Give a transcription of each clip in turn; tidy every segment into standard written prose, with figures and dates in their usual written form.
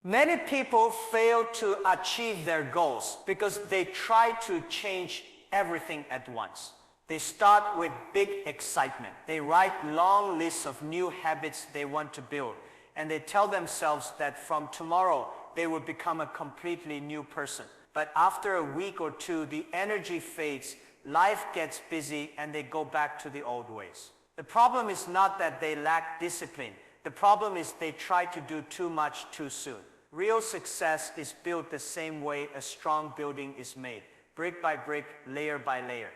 Many people fail to achieve their goals because they try to change everything at once. They start with big excitement. They write long lists of new habits they want to build, and they tell themselves that from tomorrow they will become a completely new person. But after a week or two, the energy fades, life gets busy, and they go back to the old ways. The problem is not that they lack discipline. The problem is they try to do too much too soon. Real success is built the same way a strong building is made, brick by brick, layer by layer.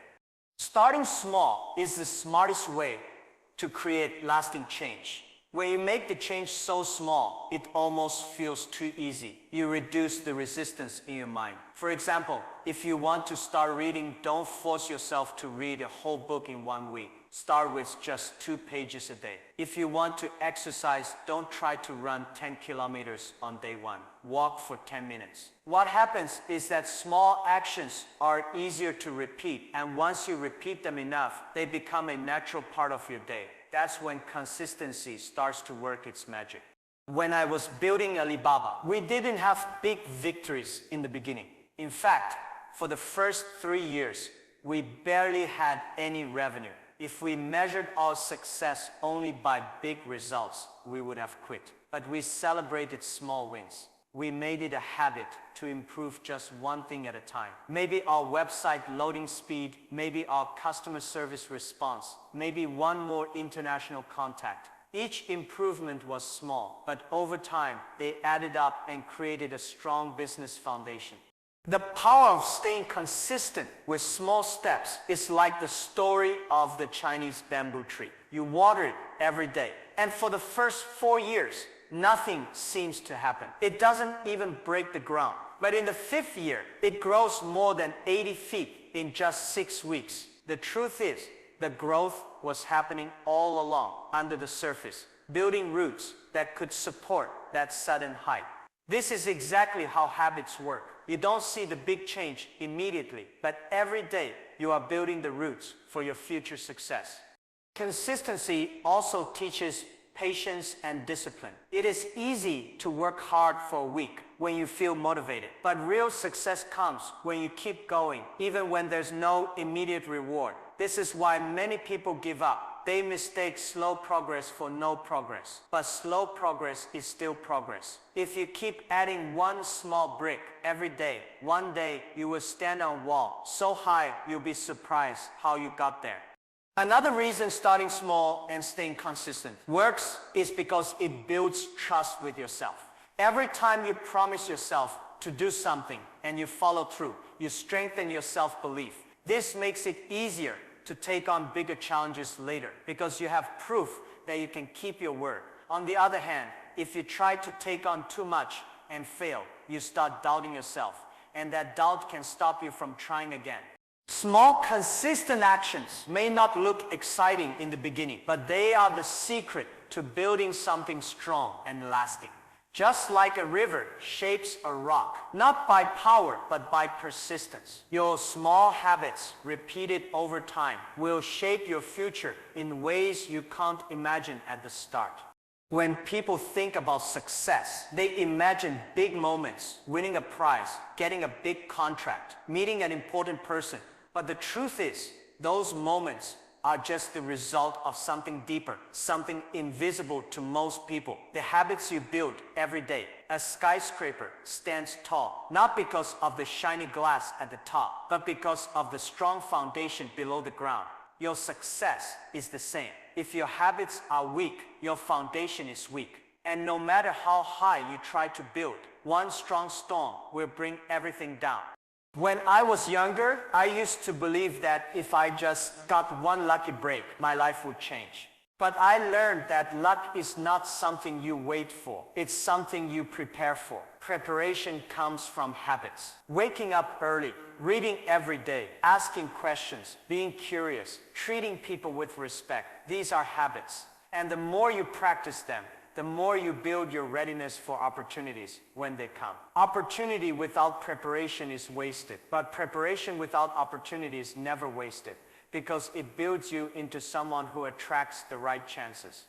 Starting small is the smartest way to create lasting change. When you make the change so small, it almost feels too easy. You reduce the resistance in your mind. For example, if you want to start reading, don't force yourself to read a whole book in 1 week. Start with just 2 pages a day. If you want to exercise, don't try to run 10 kilometers on day 1. Walk for 10 minutes. What happens is that small actions are easier to repeat, and once you repeat them enough, they become a natural part of your day. That's when consistency starts to work its magic. When I was building Alibaba, we didn't have big victories in the beginning. In fact, for the first 3 years, we barely had any revenue. If we measured our success only by big results, we would have quit. But we celebrated small wins. We made it a habit to improve just one thing at a time. Maybe our website loading speed, maybe our customer service response, maybe one more international contact. Each improvement was small, but over time, they added up and created a strong business foundation. The power of staying consistent with small steps is like the story of the Chinese bamboo tree. You water it every day, and for the first 4 years, nothing seems to happen. It doesn't even break the ground. But in the 5th year, it grows more than 80 feet in just 6 weeks. The truth is, the growth was happening all along under the surface, building roots that could support that sudden height. This is exactly how habits work. You don't see the big change immediately, but every day you are building the roots for your future success. Consistency also teaches patience and discipline. It is easy to work hard for a week when you feel motivated, but real success comes when you keep going, even when there's no immediate reward. This is why many people give up. They mistake slow progress for no progress. But slow progress is still progress. If you keep adding one small brick every day, one day you will stand on a wall so high you'll be surprised how you got there. Another reason starting small and staying consistent works is because it builds trust with yourself. Every time you promise yourself to do something and you follow through, you strengthen your self-belief. This makes it easier to take on bigger challenges later because you have proof that you can keep your word. On the other hand, if you try to take on too much and fail, you start doubting yourself, and that doubt can stop you from trying again. Small, consistent actions may not look exciting in the beginning, but they are the secret to building something strong and lasting. Just like a river shapes a rock, not by power, but by persistence. Your small habits, repeated over time, will shape your future in ways you can't imagine at the start. When people think about success, they imagine big moments, winning a prize, getting a big contract, meeting an important person. But the truth is, those moments are just the result of something deeper, something invisible to most people. The habits you build every day. A skyscraper stands tall, not because of the shiny glass at the top, but because of the strong foundation below the ground. Your success is the same. If your habits are weak, your foundation is weak. And no matter how high you try to build, one strong storm will bring everything down. When I was younger, I used to believe that if I just got one lucky break, my life would change. But I learned that luck is not something you wait for. It's something you prepare for. Preparation comes from habits. Waking up early, reading every day, asking questions, being curious, treating people with respect. These are habits. And the more you practice them, the more you build your readiness for opportunities when they come. Opportunity without preparation is wasted, but preparation without opportunity is never wasted because it builds you into someone who attracts the right chances.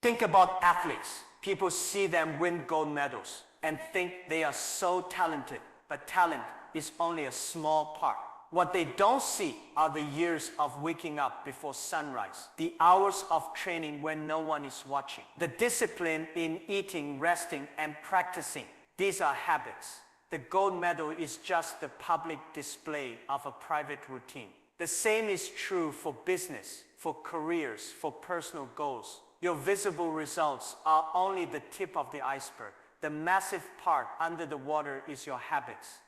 Think about athletes. People see them win gold medals, and think they are so talented, but talent is only a small part. What they don't see are the years of waking up before sunrise, the hours of training when no one is watching, the discipline in eating, resting, and practicing. These are habits. The gold medal is just the public display of a private routine. The same is true for business, for careers, for personal goals. Your visible results are only the tip of the iceberg. The massive part under the water is your habits.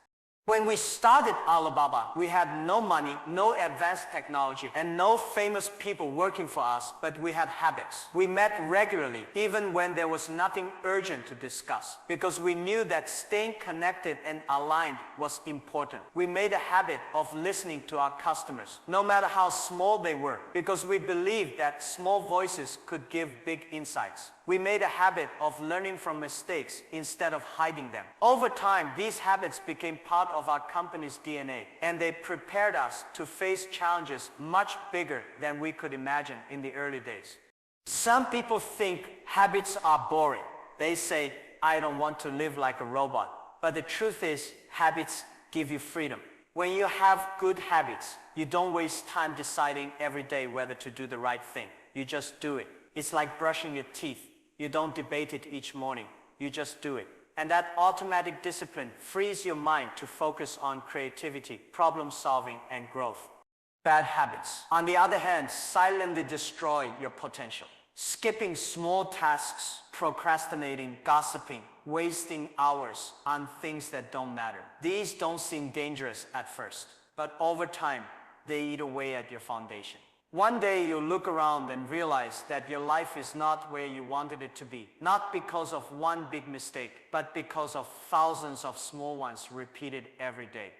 When we started Alibaba, we had no money, no advanced technology, and no famous people working for us, but we had habits. We met regularly, even when there was nothing urgent to discuss, because we knew that staying connected and aligned was important. We made a habit of listening to our customers, no matter how small they were, because we believed that small voices could give big insights. We made a habit of learning from mistakes instead of hiding them. Over time, these habits became part of our company's DNA, and they prepared us to face challenges much bigger than we could imagine in the early days. Some people think habits are boring. They say, I don't want to live like a robot. But the truth is, habits give you freedom. When you have good habits, you don't waste time deciding every day whether to do the right thing. You just do it. It's like brushing your teeth. You don't debate it each morning. You just do it. And that automatic discipline frees your mind to focus on creativity, problem solving, and growth. Bad habits, on the other hand, silently destroy your potential. Skipping small tasks, procrastinating, gossiping, wasting hours on things that don't matter. These don't seem dangerous at first, but over time, they eat away at your foundation. One day you'll look around and realize that your life is not where you wanted it to be. Not because of one big mistake, but because of thousands of small ones repeated every day.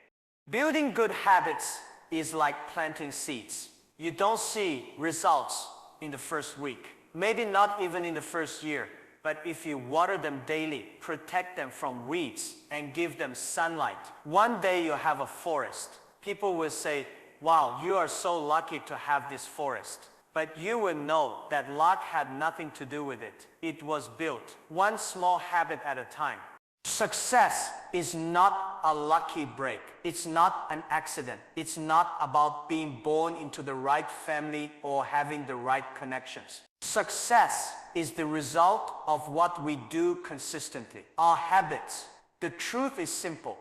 Building good habits is like planting seeds. You don't see results in the first week, maybe not even in the first year, but if you water them daily, protect them from weeds, and give them sunlight, one day you'll have a forest. People will say, wow, you are so lucky to have this forest. But you will know that luck had nothing to do with it. It was built, one small habit at a time. Success is not a lucky break. It's not an accident. It's not about being born into the right family or having the right connections. Success is the result of what we do consistently, our habits. The truth is simple.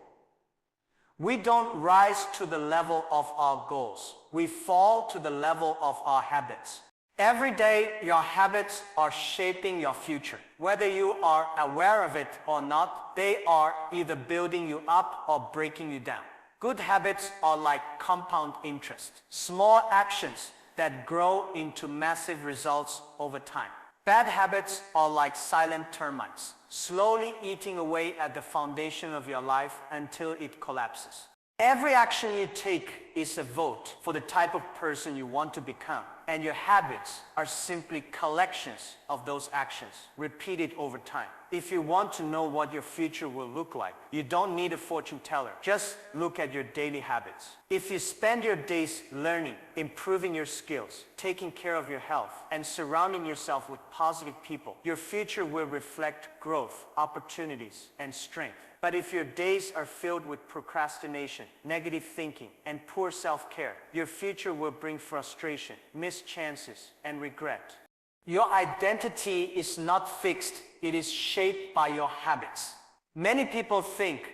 We don't rise to the level of our goals. We fall to the level of our habits. Every day, your habits are shaping your future. Whether you are aware of it or not, they are either building you up or breaking you down. Good habits are like compound interest, small actions that grow into massive results over time. Bad habits are like silent termites, slowly eating away at the foundation of your life until it collapses. Every action you take is a vote for the type of person you want to become, and your habits are simply collections of those actions, repeated over time. If you want to know what your future will look like, you don't need a fortune teller. Just look at your daily habits. If you spend your days learning, improving your skills, taking care of your health, and surrounding yourself with positive people, your future will reflect growth, opportunities, and strength. But if your days are filled with procrastination, negative thinking, and poor self-care, your future will bring frustration, missed chances, and regret. Your identity is not fixed, it is shaped by your habits. Many people think,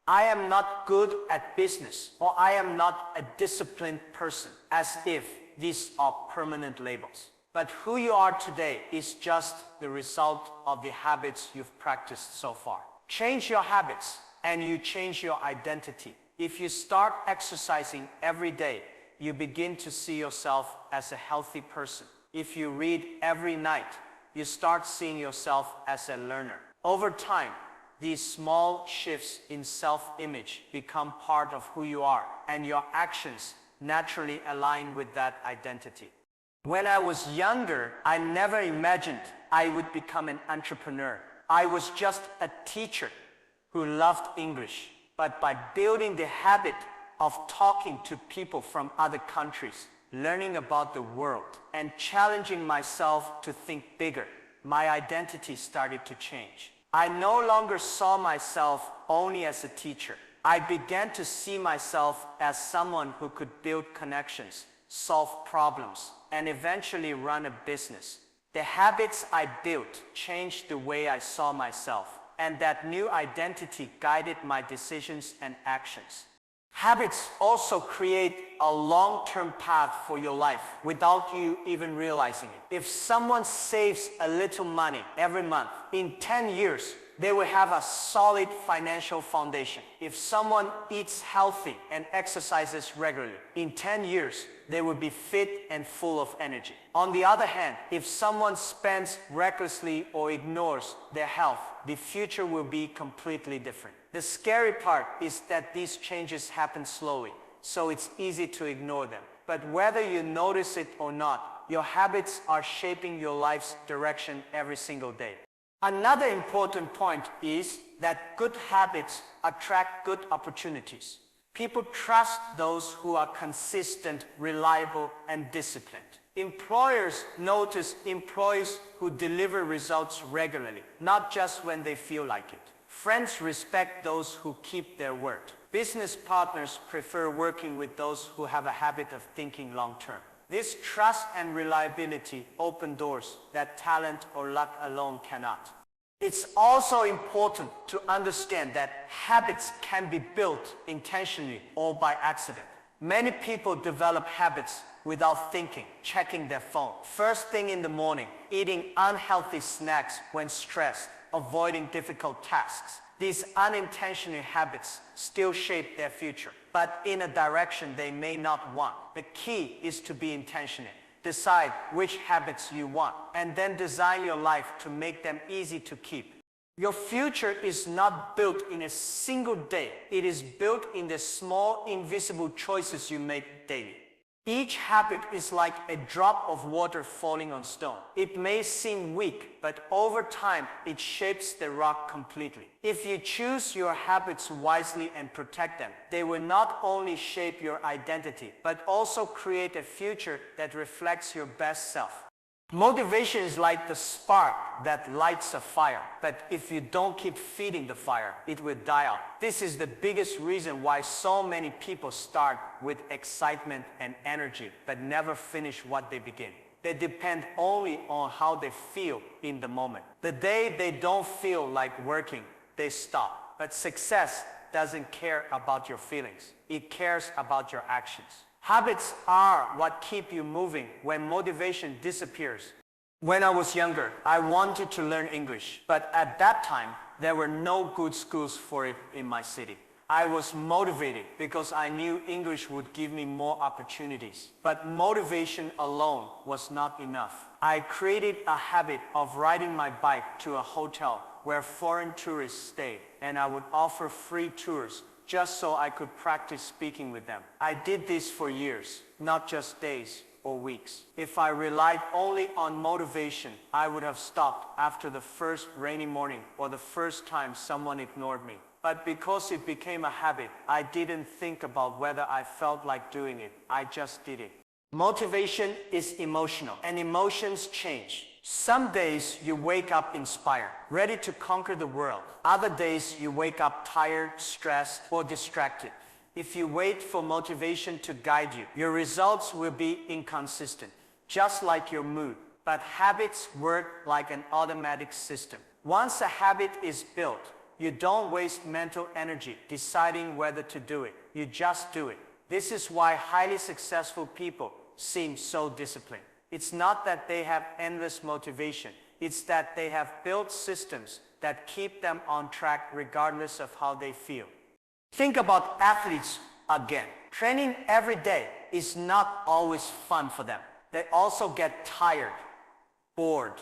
I am not good at business, or I am not a disciplined person, as if these are permanent labels. But who you are today is just the result of the habits you've practiced so far. Change your habits, and you change your identity. If you start exercising every day, you begin to see yourself as a healthy person. If you read every night, you start seeing yourself as a learner. Over time, these small shifts in self-image become part of who you are, and your actions naturally align with that identity. When I was younger, I never imagined I would become an entrepreneur. I was just a teacher who loved English. But by building the habit of talking to people from other countries, learning about the world, and challenging myself to think bigger, my identity started to change. I no longer saw myself only as a teacher. I began to see myself as someone who could build connections, solve problems, and eventually run a business. The habits I built changed the way I saw myself, and that new identity guided my decisions and actions. Habits also create a long-term path for your life without you even realizing it. If someone saves a little money every month, in 10 years, they will have a solid financial foundation. If someone eats healthy and exercises regularly, in 10 years, they will be fit and full of energy. On the other hand, if someone spends recklessly or ignores their health, the future will be completely different. The scary part is that these changes happen slowly, so it's easy to ignore them. But whether you notice it or not, your habits are shaping your life's direction every single day. Another important point is that good habits attract good opportunities. People trust those who are consistent, reliable, and disciplined. Employers notice employees who deliver results regularly, not just when they feel like it. Friends respect those who keep their word. Business partners prefer working with those who have a habit of thinking long-term. This trust and reliability open doors that talent or luck alone cannot. It's also important to understand that habits can be built intentionally or by accident. Many people develop habits without thinking, checking their phone first thing in the morning, eating unhealthy snacks when stressed, avoiding difficult tasks. These unintentional habits still shape their future, but in a direction they may not want. The key is to be intentional. Decide which habits you want, and then design your life to make them easy to keep. Your future is not built in a single day. It is built in the small, invisible choices you make daily. Each habit is like a drop of water falling on stone. It may seem weak, but over time, it shapes the rock completely. If you choose your habits wisely and protect them, they will not only shape your identity, but also create a future that reflects your best self. Motivation is like the spark that lights a fire, but if you don't keep feeding the fire, it will die out. This is the biggest reason why so many people start with excitement and energy, but never finish what they begin. They depend only on how they feel in the moment. The day they don't feel like working, they stop. But success doesn't care about your feelings. It cares about your actions. Habits are what keep you moving when motivation disappears. When I was younger, I wanted to learn English, but at that time, there were no good schools for it in my city. I was motivated because I knew English would give me more opportunities. But motivation alone was not enough. I created a habit of riding my bike to a hotel where foreign tourists stayed, and I would offer free tours just so I could practice speaking with them. I did this for years, not just days or weeks. If I relied only on motivation, I would have stopped after the first rainy morning or the first time someone ignored me. But because it became a habit, I didn't think about whether I felt like doing it. I just did it. Motivation is emotional, and emotions change. Some days you wake up inspired, ready to conquer the world. Other days you wake up tired, stressed, or distracted. If you wait for motivation to guide you, your results will be inconsistent, just like your mood. But habits work like an automatic system. Once a habit is built, you don't waste mental energy deciding whether to do it. You just do it. This is why highly successful people seem so disciplined. It's not that they have endless motivation. It's that they have built systems that keep them on track regardless of how they feel. Think about athletes again. Training every day is not always fun for them. They also get tired, bored,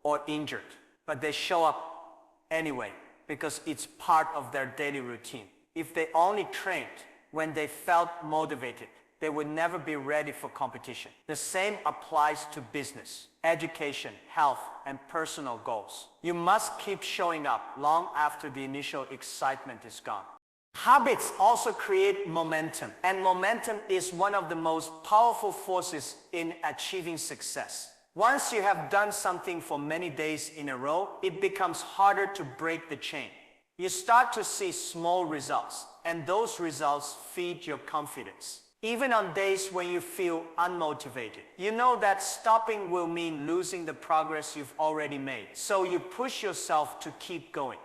or injured. But they show up anyway because it's part of their daily routine. If they only trained when they felt motivated, they would never be ready for competition. The same applies to business, education, health, and personal goals. You must keep showing up long after the initial excitement is gone. Habits also create momentum, and momentum is one of the most powerful forces in achieving success. Once you have done something for many days in a row, it becomes harder to break the chain. You start to see small results, and those results feed your confidence. Even on days when you feel unmotivated, you know that stopping will mean losing the progress you've already made, so you push yourself to keep going.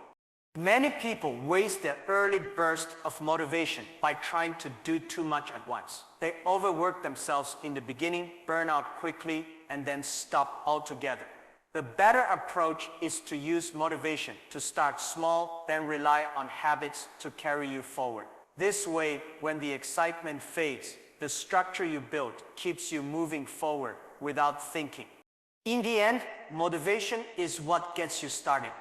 Many people waste their early burst of motivation by trying to do too much at once. They overwork themselves in the beginning, burn out quickly, and then stop altogether. The better approach is to use motivation to start small, then rely on habits to carry you forward. This way, when the excitement fades, the structure you built keeps you moving forward without thinking. In the end, motivation is what gets you started.